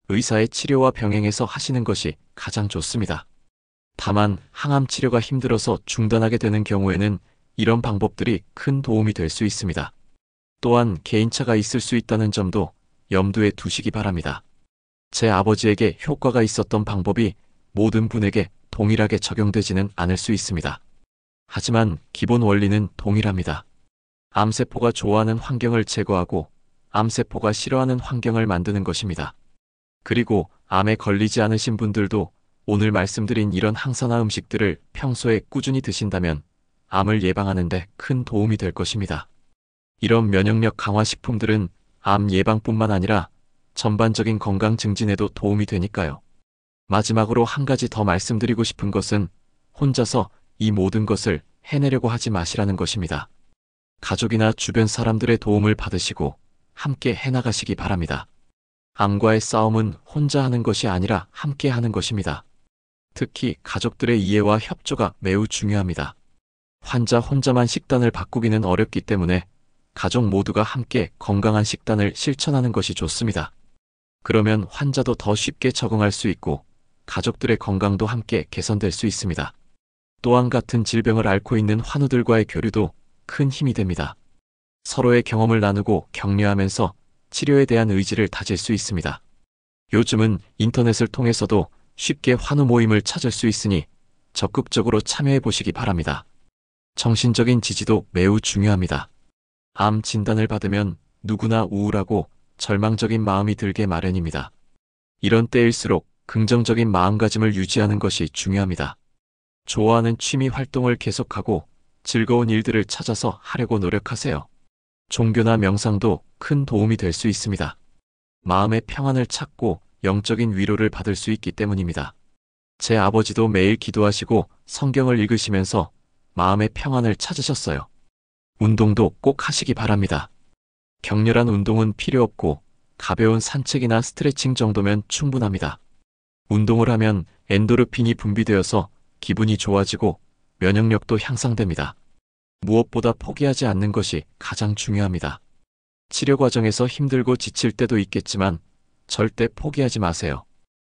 [SPEAKER 1] 의사의 치료와 병행해서 하시는 것이 가장 좋습니다. 다만 항암 치료가 힘들어서 중단하게 되는 경우에는 이런 방법들이 큰 도움이 될 수 있습니다. 또한 개인차가 있을 수 있다는 점도 염두에 두시기 바랍니다. 제 아버지에게 효과가 있었던 방법이 모든 분에게 동일하게 적용되지는 않을 수 있습니다. 하지만 기본 원리는 동일합니다. 암세포가 좋아하는 환경을 제거하고 암세포가 싫어하는 환경을 만드는 것입니다. 그리고 암에 걸리지 않으신 분들도 오늘 말씀드린 이런 항산화 음식들을 평소에 꾸준히 드신다면 암을 예방하는 데 큰 도움이 될 것입니다. 이런 면역력 강화 식품들은 암 예방뿐만 아니라 전반적인 건강 증진에도 도움이 되니까요. 마지막으로 한 가지 더 말씀드리고 싶은 것은 혼자서 이 모든 것을 해내려고 하지 마시라는 것입니다. 가족이나 주변 사람들의 도움을 받으시고 함께 해나가시기 바랍니다. 암과의 싸움은 혼자 하는 것이 아니라 함께 하는 것입니다. 특히 가족들의 이해와 협조가 매우 중요합니다. 환자 혼자만 식단을 바꾸기는 어렵기 때문에 가족 모두가 함께 건강한 식단을 실천하는 것이 좋습니다. 그러면 환자도 더 쉽게 적응할 수 있고 가족들의 건강도 함께 개선될 수 있습니다. 또한 같은 질병을 앓고 있는 환우들과의 교류도 큰 힘이 됩니다. 서로의 경험을 나누고 격려하면서 치료에 대한 의지를 다질 수 있습니다. 요즘은 인터넷을 통해서도 쉽게 환우 모임을 찾을 수 있으니 적극적으로 참여해 보시기 바랍니다. 정신적인 지지도 매우 중요합니다. 암 진단을 받으면 누구나 우울하고 절망적인 마음이 들게 마련입니다. 이런 때일수록 긍정적인 마음가짐을 유지하는 것이 중요합니다. 좋아하는 취미 활동을 계속하고 즐거운 일들을 찾아서 하려고 노력하세요. 종교나 명상도 큰 도움이 될 수 있습니다. 마음의 평안을 찾고 영적인 위로를 받을 수 있기 때문입니다. 제 아버지도 매일 기도하시고 성경을 읽으시면서 마음의 평안을 찾으셨어요. 운동도 꼭 하시기 바랍니다. 격렬한 운동은 필요 없고 가벼운 산책이나 스트레칭 정도면 충분합니다. 운동을 하면 엔도르핀이 분비되어서 기분이 좋아지고 면역력도 향상됩니다. 무엇보다 포기하지 않는 것이 가장 중요합니다. 치료 과정에서 힘들고 지칠 때도 있겠지만 절대 포기하지 마세요.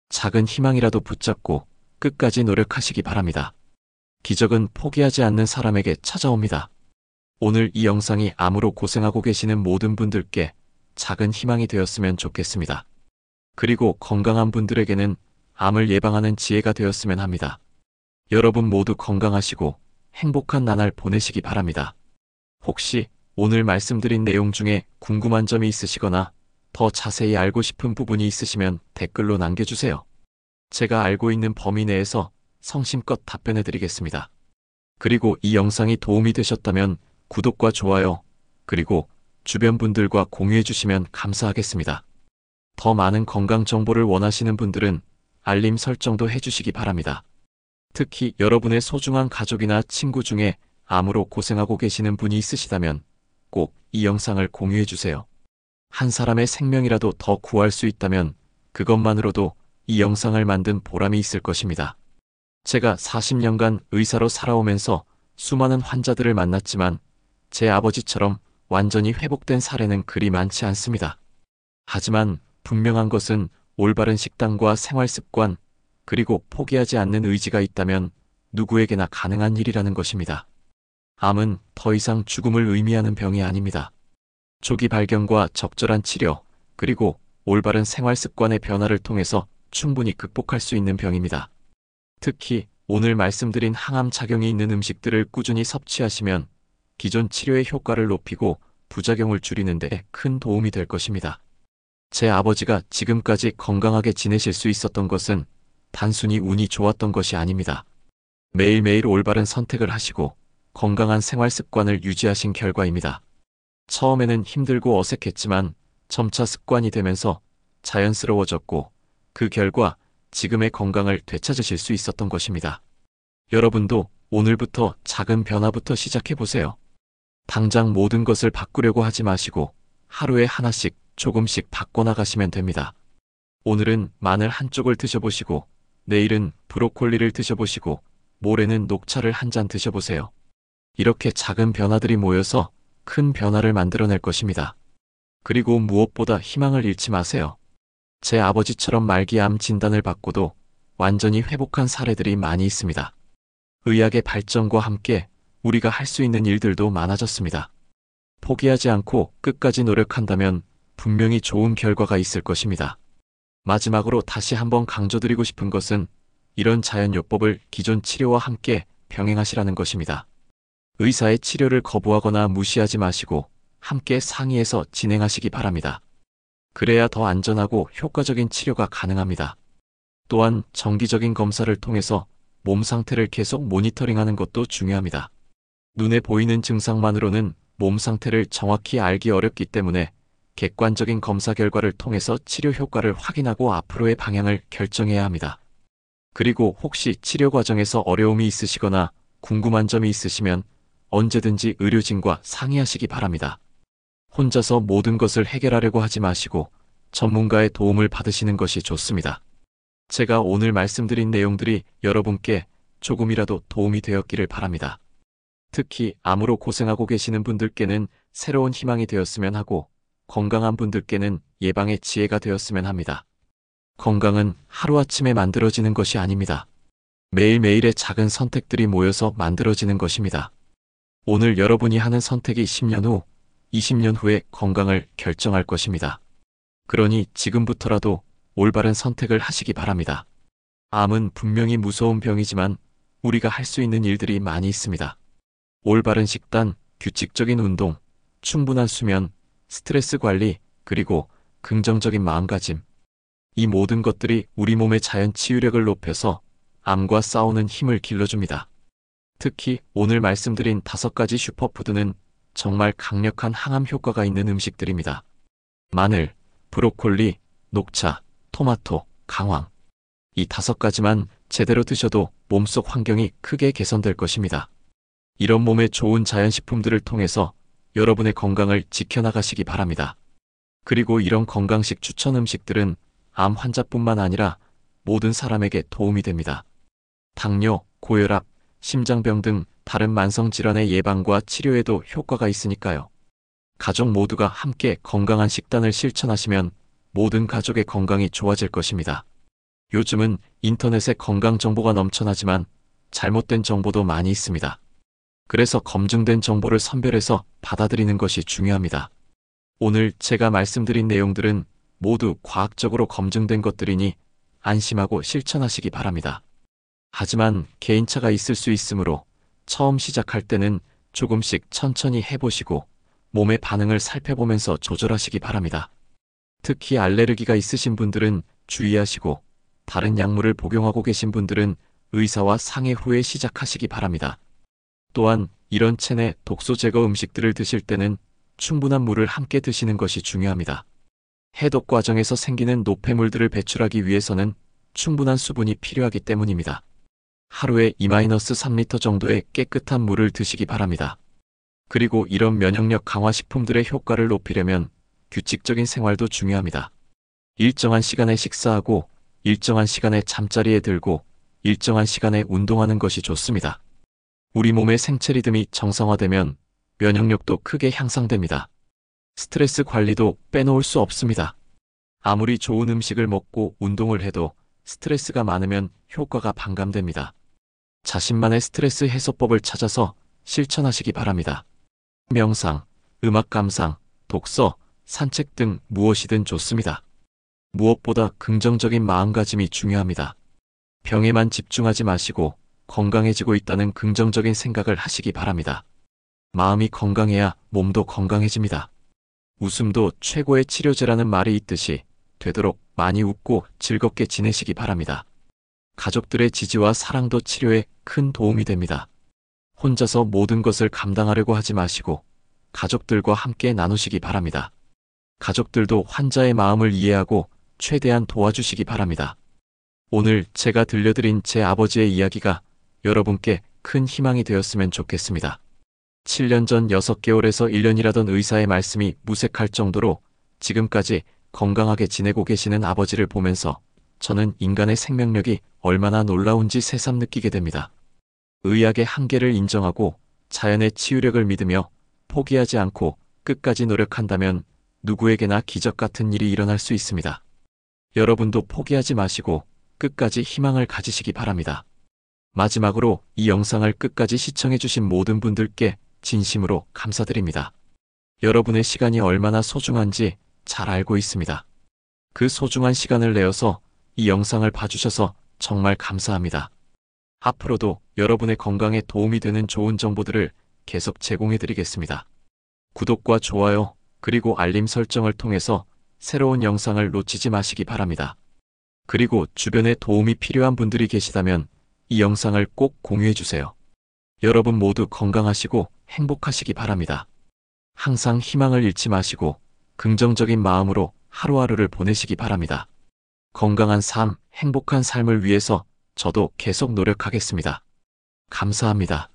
[SPEAKER 1] 작은 희망이라도 붙잡고 끝까지 노력하시기 바랍니다. 기적은 포기하지 않는 사람에게 찾아옵니다. 오늘 이 영상이 암으로 고생하고 계시는 모든 분들께 작은 희망이 되었으면 좋겠습니다. 그리고 건강한 분들에게는 암을 예방하는 지혜가 되었으면 합니다. 여러분 모두 건강하시고 행복한 나날 보내시기 바랍니다. 혹시 오늘 말씀드린 내용 중에 궁금한 점이 있으시거나 더 자세히 알고 싶은 부분이 있으시면 댓글로 남겨주세요. 제가 알고 있는 범위 내에서 성심껏 답변해 드리겠습니다. 그리고 이 영상이 도움이 되셨다면 구독과 좋아요, 그리고 주변 분들과 공유해 주시면 감사하겠습니다. 더 많은 건강 정보를 원하시는 분들은 알림 설정도 해주시기 바랍니다. 특히 여러분의 소중한 가족이나 친구 중에 암으로 고생하고 계시는 분이 있으시다면 꼭 이 영상을 공유해 주세요. 한 사람의 생명이라도 더 구할 수 있다면 그것만으로도 이 영상을 만든 보람이 있을 것입니다. 제가 40년간 의사로 살아오면서 수많은 환자들을 만났지만 제 아버지처럼 완전히 회복된 사례는 그리 많지 않습니다. 하지만 분명한 것은 올바른 식단과 생활 습관, 그리고 포기하지 않는 의지가 있다면 누구에게나 가능한 일이라는 것입니다. 암은 더 이상 죽음을 의미하는 병이 아닙니다. 조기 발견과 적절한 치료, 그리고 올바른 생활 습관의 변화를 통해서 충분히 극복할 수 있는 병입니다. 특히 오늘 말씀드린 항암 작용이 있는 음식들을 꾸준히 섭취하시면 기존 치료의 효과를 높이고 부작용을 줄이는 데 큰 도움이 될 것입니다. 제 아버지가 지금까지 건강하게 지내실 수 있었던 것은 단순히 운이 좋았던 것이 아닙니다. 매일매일 올바른 선택을 하시고 건강한 생활 습관을 유지하신 결과입니다. 처음에는 힘들고 어색했지만 점차 습관이 되면서 자연스러워졌고 그 결과 지금의 건강을 되찾으실 수 있었던 것입니다. 여러분도 오늘부터 작은 변화부터 시작해보세요. 당장 모든 것을 바꾸려고 하지 마시고 하루에 하나씩 조금씩 바꿔나가시면 됩니다. 오늘은 마늘 한쪽을 드셔보시고 내일은 브로콜리를 드셔보시고 모레는 녹차를 한 잔 드셔보세요. 이렇게 작은 변화들이 모여서 큰 변화를 만들어낼 것입니다. 그리고 무엇보다 희망을 잃지 마세요. 제 아버지처럼 말기암 진단을 받고도 완전히 회복한 사례들이 많이 있습니다. 의학의 발전과 함께 우리가 할 수 있는 일들도 많아졌습니다. 포기하지 않고 끝까지 노력한다면 분명히 좋은 결과가 있을 것입니다. 마지막으로 다시 한번 강조드리고 싶은 것은 이런 자연요법을 기존 치료와 함께 병행하시라는 것입니다. 의사의 치료를 거부하거나 무시하지 마시고 함께 상의해서 진행하시기 바랍니다. 그래야 더 안전하고 효과적인 치료가 가능합니다. 또한 정기적인 검사를 통해서 몸 상태를 계속 모니터링하는 것도 중요합니다. 눈에 보이는 증상만으로는 몸 상태를 정확히 알기 어렵기 때문에 객관적인 검사 결과를 통해서 치료 효과를 확인하고 앞으로의 방향을 결정해야 합니다. 그리고 혹시 치료 과정에서 어려움이 있으시거나 궁금한 점이 있으시면 언제든지 의료진과 상의하시기 바랍니다. 혼자서 모든 것을 해결하려고 하지 마시고 전문가의 도움을 받으시는 것이 좋습니다. 제가 오늘 말씀드린 내용들이 여러분께 조금이라도 도움이 되었기를 바랍니다. 특히 암으로 고생하고 계시는 분들께는 새로운 희망이 되었으면 하고 건강한 분들께는 예방의 지혜가 되었으면 합니다. 건강은 하루아침에 만들어지는 것이 아닙니다. 매일매일의 작은 선택들이 모여서 만들어지는 것입니다. 오늘 여러분이 하는 선택이 10년 후, 20년 후의 건강을 결정할 것입니다. 그러니 지금부터라도 올바른 선택을 하시기 바랍니다. 암은 분명히 무서운 병이지만 우리가 할 수 있는 일들이 많이 있습니다. 올바른 식단, 규칙적인 운동, 충분한 수면, 스트레스 관리, 그리고 긍정적인 마음가짐. 이 모든 것들이 우리 몸의 자연 치유력을 높여서 암과 싸우는 힘을 길러줍니다. 특히 오늘 말씀드린 5가지 슈퍼푸드는 정말 강력한 항암 효과가 있는 음식들입니다. 마늘, 브로콜리, 녹차, 토마토, 강황. 이 5가지만 제대로 드셔도 몸속 환경이 크게 개선될 것입니다. 이런 몸에 좋은 자연식품들을 통해서 여러분의 건강을 지켜나가시기 바랍니다. 그리고 이런 건강식 추천 음식들은 암 환자뿐만 아니라 모든 사람에게 도움이 됩니다. 당뇨, 고혈압, 심장병 등 다른 만성질환의 예방과 치료에도 효과가 있으니까요. 가족 모두가 함께 건강한 식단을 실천하시면 모든 가족의 건강이 좋아질 것입니다. 요즘은 인터넷에 건강 정보가 넘쳐나지만 잘못된 정보도 많이 있습니다. 그래서 검증된 정보를 선별해서 받아들이는 것이 중요합니다. 오늘 제가 말씀드린 내용들은 모두 과학적으로 검증된 것들이니 안심하고 실천하시기 바랍니다. 하지만 개인차가 있을 수 있으므로 처음 시작할 때는 조금씩 천천히 해보시고 몸의 반응을 살펴보면서 조절하시기 바랍니다. 특히 알레르기가 있으신 분들은 주의하시고 다른 약물을 복용하고 계신 분들은 의사와 상의 후에 시작하시기 바랍니다. 또한 이런 체내 독소 제거 음식들을 드실 때는 충분한 물을 함께 드시는 것이 중요합니다. 해독 과정에서 생기는 노폐물들을 배출하기 위해서는 충분한 수분이 필요하기 때문입니다. 하루에 2-3리터 정도의 깨끗한 물을 드시기 바랍니다. 그리고 이런 면역력 강화 식품들의 효과를 높이려면 규칙적인 생활도 중요합니다. 일정한 시간에 식사하고 일정한 시간에 잠자리에 들고 일정한 시간에 운동하는 것이 좋습니다. 우리 몸의 생체 리듬이 정상화되면 면역력도 크게 향상됩니다. 스트레스 관리도 빼놓을 수 없습니다. 아무리 좋은 음식을 먹고 운동을 해도 스트레스가 많으면 효과가 반감됩니다. 자신만의 스트레스 해소법을 찾아서 실천하시기 바랍니다. 명상, 음악 감상, 독서, 산책 등 무엇이든 좋습니다. 무엇보다 긍정적인 마음가짐이 중요합니다. 병에만 집중하지 마시고 건강해지고 있다는 긍정적인 생각을 하시기 바랍니다. 마음이 건강해야 몸도 건강해집니다. 웃음도 최고의 치료제라는 말이 있듯이 되도록 많이 웃고 즐겁게 지내시기 바랍니다. 가족들의 지지와 사랑도 치료에 큰 도움이 됩니다. 혼자서 모든 것을 감당하려고 하지 마시고 가족들과 함께 나누시기 바랍니다. 가족들도 환자의 마음을 이해하고 최대한 도와주시기 바랍니다. 오늘 제가 들려드린 제 아버지의 이야기가 여러분께 큰 희망이 되었으면 좋겠습니다. 7년 전 6개월에서 1년이라던 의사의 말씀이 무색할 정도로 지금까지 건강하게 지내고 계시는 아버지를 보면서 저는 인간의 생명력이 얼마나 놀라운지 새삼 느끼게 됩니다. 의학의 한계를 인정하고 자연의 치유력을 믿으며 포기하지 않고 끝까지 노력한다면 누구에게나 기적 같은 일이 일어날 수 있습니다. 여러분도 포기하지 마시고 끝까지 희망을 가지시기 바랍니다. 마지막으로 이 영상을 끝까지 시청해주신 모든 분들께 진심으로 감사드립니다. 여러분의 시간이 얼마나 소중한지 잘 알고 있습니다. 그 소중한 시간을 내어서 이 영상을 봐주셔서 정말 감사합니다. 앞으로도 여러분의 건강에 도움이 되는 좋은 정보들을 계속 제공해드리겠습니다. 구독과 좋아요 그리고 알림 설정을 통해서 새로운 영상을 놓치지 마시기 바랍니다. 그리고 주변에 도움이 필요한 분들이 계시다면 이 영상을 꼭 공유해주세요. 여러분 모두 건강하시고 행복하시기 바랍니다. 항상 희망을 잃지 마시고 긍정적인 마음으로 하루하루를 보내시기 바랍니다. 건강한 삶, 행복한 삶을 위해서 저도 계속 노력하겠습니다. 감사합니다.